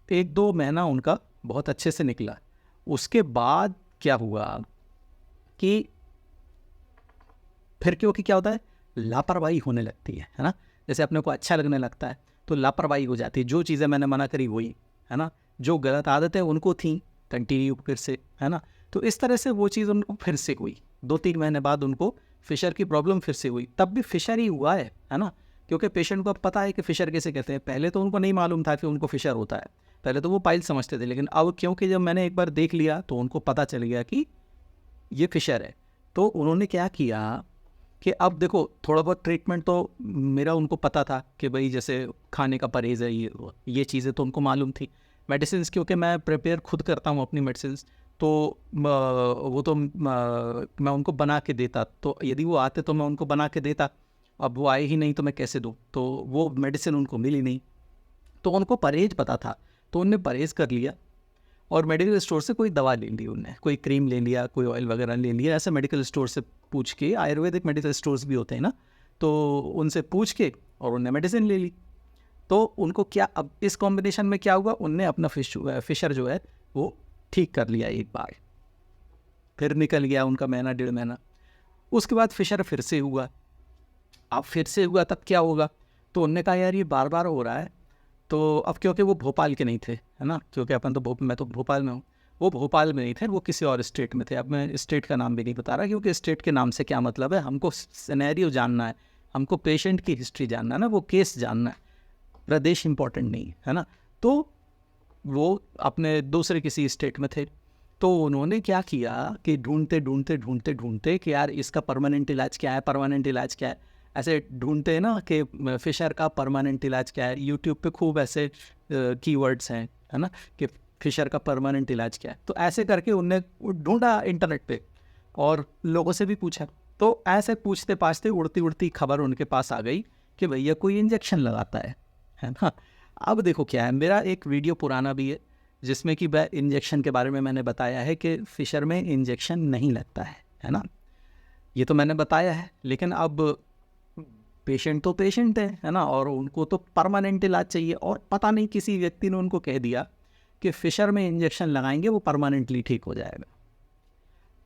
1-2 महीना उनका बहुत अच्छे से निकला। उसके बाद क्या हुआ कि फिर क्योंकि क्या होता है, लापरवाही होने लगती है ना। जैसे अपने को अच्छा लगने लगता है तो लापरवाही हो जाती है। जो चीज़ें मैंने मना करी वही, है ना, जो गलत आदतें उनको थी कंटिन्यू फिर से, है ना। तो इस तरह से वो चीज़ उनको फिर से हुई। 2-3 महीने बाद उनको फिशर की प्रॉब्लम फिर से हुई। तब भी फिशर ही हुआ है ना, क्योंकि पेशेंट को अब पता है कि फिशर कैसे कहते हैं। पहले तो उनको नहीं मालूम था कि उनको फिशर होता है, पहले तो वो पाइल समझते थे। लेकिन अब क्योंकि जब मैंने एक बार देख लिया तो उनको पता चल गया कि ये फिशर है। तो उन्होंने क्या किया कि अब देखो, थोड़ा बहुत ट्रीटमेंट तो मेरा उनको पता था कि भाई जैसे खाने का परहेज़ है, ये चीज़ें तो उनको मालूम थी। मेडिसिन क्योंकि मैं प्रिपेयर खुद करता हूँ अपनी मेडिसिन, तो वो तो मैं उनको बना के देता। तो यदि वो आते तो मैं उनको बना के देता। अब वो आए ही नहीं तो मैं कैसे दूँ। तो वो मेडिसिन उनको मिली नहीं, तो उनको परहेज़ पता था, तो उनने परहेज़ कर लिया और मेडिकल स्टोर से कोई दवा ले ली। उनने कोई क्रीम ले लिया, कोई ऑयल वगैरह ले लिया। ऐसे मेडिकल स्टोर से पूछ के, आयुर्वेदिक मेडिकल स्टोर्स भी होते हैं ना, तो उनसे पूछ के और उनने मेडिसिन ले ली। तो उनको क्या, अब इस कॉम्बिनेशन में क्या हुआ, उनने अपना फिशर जो है वो ठीक कर लिया एक बार। फिर निकल गया उनका महीना 1.5 महीना। उसके बाद फिशर फिर से हुआ। अब फिर से हुआ तब क्या होगा, तो उनने कहा यार ये बार बार हो रहा है। तो अब क्योंकि वो भोपाल के नहीं थे, है ना, क्योंकि अपन तो मैं तो भोपाल में हूँ, वो भोपाल में नहीं थे, वो किसी और स्टेट में थे। अब मैं स्टेट का नाम भी नहीं बता रहा, क्योंकि स्टेट के नाम से क्या मतलब है, हमको सिनेरियो जानना है, हमको पेशेंट की हिस्ट्री जानना है ना, वो केस जानना है, प्रदेश इंपॉर्टेंट नहीं है ना। तो वो अपने दूसरे किसी स्टेट में थे। तो उन्होंने क्या किया कि ढूंढते ढूंढते ढूंढते ढूंढते कि यार इसका परमानेंट इलाज क्या है, परमानेंट इलाज क्या है, ऐसे ढूंढते हैं ना कि फिशर का परमानेंट इलाज क्या है। यूट्यूब पे खूब ऐसे कीवर्ड्स हैं, है ना, कि फिशर का परमानेंट इलाज क्या है। तो ऐसे करके उनने ढूंढा इंटरनेट पे और लोगों से भी पूछा। तो ऐसे पूछते पाछते उड़ती उड़ती खबर उनके पास आ गई कि भैया कोई इंजेक्शन लगाता है ना। अब देखो क्या है, मेरा एक वीडियो पुराना भी है जिसमें कि वह इंजेक्शन के बारे में मैंने बताया है कि फिशर में इंजेक्शन नहीं लगता है ना। ये तो मैंने बताया है, लेकिन अब पेशेंट तो पेशेंट है ना, और उनको तो परमानेंट इलाज चाहिए। और पता नहीं किसी व्यक्ति ने उनको कह दिया कि फिशर में इंजेक्शन लगाएंगे वो परमानेंटली ठीक हो जाएगा।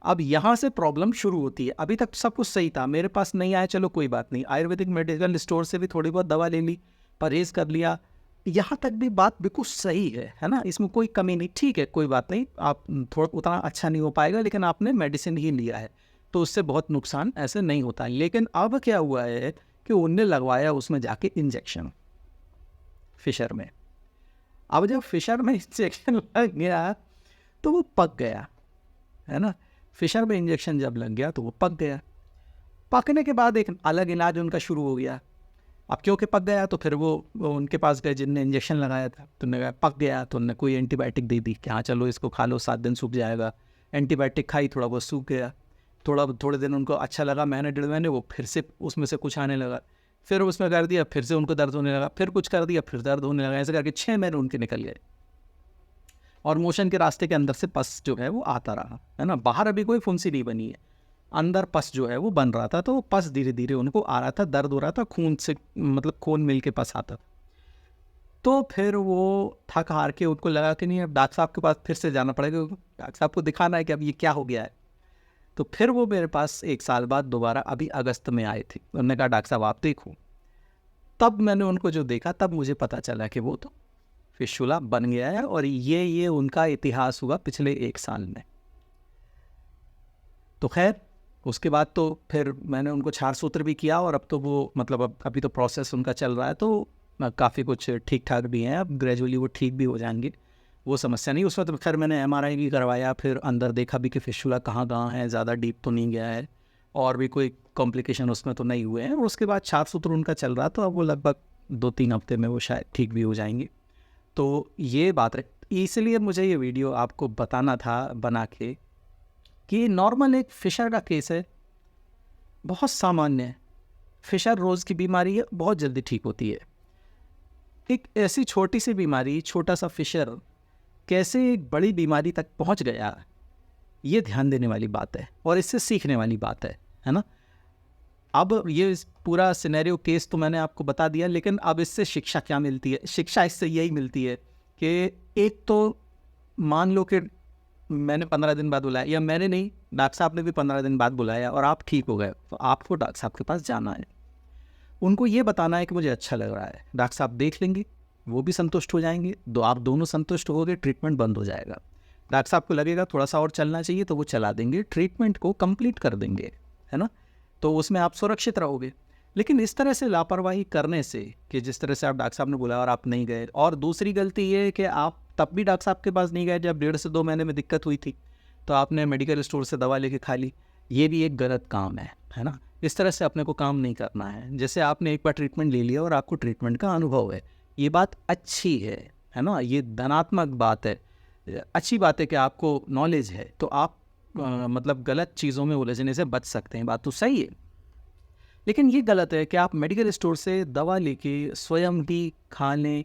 अब यहाँ से प्रॉब्लम शुरू होती है। अभी तक सब कुछ सही था, मेरे पास नहीं आया, चलो कोई बात नहीं, आयुर्वेदिक मेडिकल स्टोर से भी थोड़ी बहुत दवा ले ली, परहेज़ कर लिया, यहाँ तक भी बात बिल्कुल सही है ना, इसमें कोई कमी नहीं, ठीक है, कोई बात नहीं, आप थोड़ा उतना अच्छा नहीं हो पाएगा, लेकिन आपने मेडिसिन ही लिया है तो उससे बहुत नुकसान ऐसे नहीं होता। लेकिन अब क्या हुआ है कि उनने लगवाया उसमें जाके इंजेक्शन फिशर में। अब जब फिशर में इंजेक्शन लग गया तो वो पक गया, है ना। फिशर में इंजेक्शन जब लग गया तो वो पक गया। पकने के बाद एक अलग इलाज उनका शुरू हो गया। अब क्योंकि पक गया तो फिर वो उनके पास गए जिनने इंजेक्शन लगाया था, तो उन्होंने कहा पक गया, तो उन्होंने कोई एंटीबायोटिक दे दी कि हाँ चलो इसको खा लो, 7 दिन सूख जाएगा। एंटीबायोटिक खाई, थोड़ा बहुत सूख गया। थोड़े दिन उनको अच्छा लगा, महीने 1.5 महीने, वो फिर से उसमें से कुछ आने लगा। फिर उसमें कर दिया, फिर से उनको दर्द होने लगा, फिर कुछ कर दिया, फिर दर्द होने लगा। ऐसे करके 6 महीने उनके निकल गए। और मोशन के रास्ते के अंदर से पस जो है वो आता रहा, है ना। बाहर अभी कोई फुंसी नहीं बनी है, अंदर पस जो है वो बन रहा था। तो वो पस धीरे धीरे उनको आ रहा था, दर्द हो रहा था, खून से मतलब खून मिल के पस आता था। तो फिर वो थक हार के उनको लगा कि नहीं, अब डॉक्टर साहब के पास फिर से जाना पड़ेगा, डॉक्टर साहब को दिखाना है कि अब ये क्या हो गया है। तो फिर वो मेरे पास 1 साल बाद दोबारा अभी अगस्त में आए थे। उन्होंने कहा डॉक्टर साहब आप देखो। तब मैंने उनको जो देखा, तब मुझे पता चला कि वो तो फिशुला बन गया है। और ये उनका इतिहास हुआ पिछले 1 साल में। तो खैर उसके बाद तो फिर मैंने उनको क्षार सूत्र भी किया, और अब तो वो मतलब अब अभी तो प्रोसेस उनका चल रहा है, तो काफ़ी कुछ ठीक ठाक भी हैं। अब ग्रेजुअली वो ठीक भी हो जाएंगे, वो समस्या नहीं। उस वक्त खैर मैंने MRI भी करवाया, फिर अंदर देखा भी कि फिशुला कहाँ है, ज़्यादा डीप तो नहीं गया है, और भी कोई कॉम्प्लिकेशन उसमें तो नहीं हुए हैं। और उसके बाद क्षार सूत्र उनका चल रहा, तो अब वो लगभग 2-3 हफ्ते में वो शायद ठीक भी हो जाएंगे। तो ये बात है, इसलिए मुझे ये वीडियो आपको बताना था बना के कि नॉर्मल एक फिशर का केस है, बहुत सामान्य है। फिशर रोज़ की बीमारी है, बहुत जल्दी ठीक होती है। एक ऐसी छोटी सी बीमारी, छोटा सा फिशर कैसे एक बड़ी बीमारी तक पहुंच गया, ये ध्यान देने वाली बात है और इससे सीखने वाली बात है ना। अब ये पूरा सिनेरियो केस तो मैंने आपको बता दिया, लेकिन अब इससे शिक्षा क्या मिलती है? शिक्षा इससे यही मिलती है कि एक तो मान लो कि मैंने 15 दिन बाद बुलाया, या मैंने नहीं, डॉक्टर साहब ने भी 15 दिन बाद बुलाया और आप ठीक हो गए, तो आपको डॉक्टर साहब के पास जाना है, उनको ये बताना है कि मुझे अच्छा लग रहा है। डॉक्टर साहब देख लेंगे, वो भी संतुष्ट हो जाएंगे, आप दोनों संतुष्ट हो गए, ट्रीटमेंट बंद हो जाएगा। डॉक्टर साहब को लगेगा थोड़ा सा और चलना चाहिए तो वो चला देंगे, ट्रीटमेंट को कंप्लीट कर देंगे, है ना। तो उसमें आप सुरक्षित रहोगे। लेकिन इस तरह से लापरवाही करने से, कि जिस तरह से आप डॉक्टर साहब ने बुलाया और आप नहीं गए, और दूसरी गलती ये है कि आप तब भी डॉक्टर साहब के पास नहीं गए जब 1.5 से 2 महीने में दिक्कत हुई थी, तो आपने मेडिकल स्टोर से दवा लेके खा ली। ये भी एक गलत काम है ना। इस तरह से अपने को काम नहीं करना है। जैसे आपने एक बार ट्रीटमेंट ले लिया और आपको ट्रीटमेंट का अनुभव है, ये बात अच्छी है ना, ये धनात्मक बात है, अच्छी बात है कि आपको नॉलेज है, तो आप मतलब गलत चीज़ों में उलझने से बच सकते हैं, बात तो सही है। लेकिन ये गलत है कि आप मेडिकल स्टोर से दवा लेके स्वयं भी खा लें,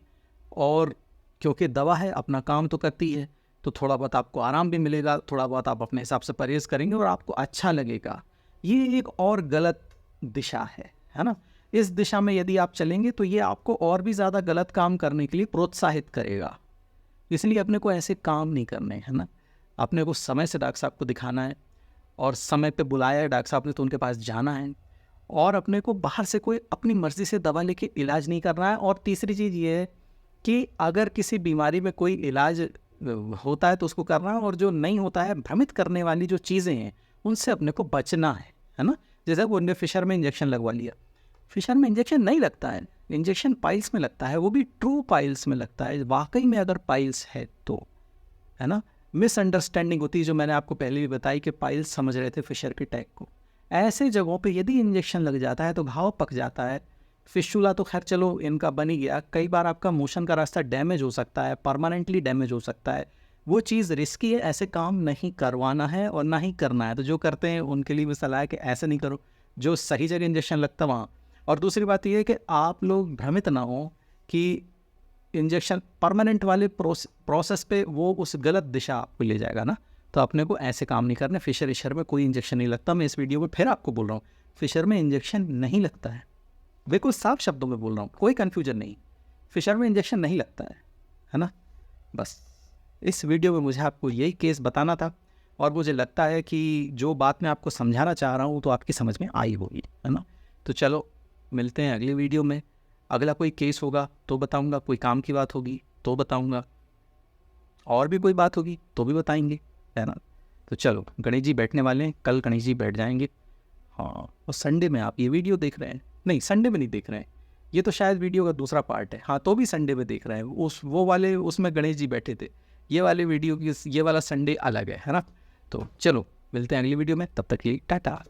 और क्योंकि दवा है अपना काम तो करती है, तो थोड़ा बहुत आपको आराम भी मिलेगा, थोड़ा बहुत आप अपने हिसाब से परहेज़ करेंगे और आपको अच्छा लगेगा। ये एक और गलत दिशा है ना। इस दिशा में यदि आप चलेंगे तो ये आपको और भी ज़्यादा गलत काम करने के लिए प्रोत्साहित करेगा। इसलिए अपने को ऐसे काम नहीं करने, है ना। अपने को समय से डॉक्टर साहब को दिखाना है, और समय पे बुलाया है डॉक्टर साहब ने तो उनके पास जाना है, और अपने को बाहर से कोई अपनी मर्ज़ी से दवा लेके इलाज नहीं करना है। और तीसरी चीज़ ये है कि अगर किसी बीमारी में कोई इलाज होता है तो उसको करना है, और जो नहीं होता है, भ्रमित करने वाली जो चीज़ें हैं उनसे अपने को बचना है ना। जैसे वो उनने फिशर में इंजेक्शन लगवा लिया, फिशर में इंजेक्शन नहीं लगता है, इंजेक्शन पाइल्स में लगता है, वो भी ट्रू पाइल्स में लगता है, वाकई में अगर पाइल्स है तो, है ना। मिसअंडरस्टैंडिंग होती है जो मैंने आपको पहले भी बताई कि पाइल्स समझ रहे थे फिशर के टैग को। ऐसे जगहों पे यदि इंजेक्शन लग जाता है तो घाव पक जाता है। फिशुला तो खैर चलो इनका बन ही गया, कई बार आपका मोशन का रास्ता डैमेज हो सकता है, परमानेंटली डैमेज हो सकता है। वो चीज़ रिस्की है, ऐसे काम नहीं करवाना है और ना ही करना है। तो जो करते हैं उनके लिए भी सलाह है कि ऐसे नहीं करो, जो सही जगह इंजेक्शन लगता वहाँ। और दूसरी बात यह है कि आप लोग भ्रमित ना हो कि इंजेक्शन परमानेंट वाले प्रोसेस पे वो उस गलत दिशा आपको ले जाएगा ना। तो अपने को ऐसे काम नहीं करने। फिशर इशर में कोई इंजेक्शन नहीं लगता। मैं इस वीडियो में फिर आपको बोल रहा हूँ, फिशर में इंजेक्शन नहीं लगता है, बिल्कुल साफ शब्दों में बोल रहा हूँ, कोई कन्फ्यूजन नहीं, फिशर में इंजेक्शन नहीं लगता है ना। बस इस वीडियो में मुझे आपको यही केस बताना था, और मुझे लगता है कि जो बात मैं आपको समझाना चाह रहा हूँ तो आपकी समझ में आई होगी, है ना। तो चलो मिलते हैं अगले वीडियो में। अगला कोई केस होगा तो बताऊँगा, कोई काम की बात होगी तो बताऊँगा, और भी कोई बात होगी तो भी बताएंगे, है ना। तो चलो, गणेश जी बैठने वाले हैं, कल गणेश जी बैठ जाएंगे। हाँ, और संडे में आप ये वीडियो देख रहे हैं, नहीं संडे में नहीं देख रहे हैं, ये तो शायद वीडियो का दूसरा पार्ट है। हाँ, तो भी संडे में देख रहे हैं, वो वाले उसमें गणेश जी बैठे थे, ये वाले वीडियो की ये वाला संडे अलग है ना। तो चलो मिलते हैं अगली वीडियो में, तब तक के लिए टाटा।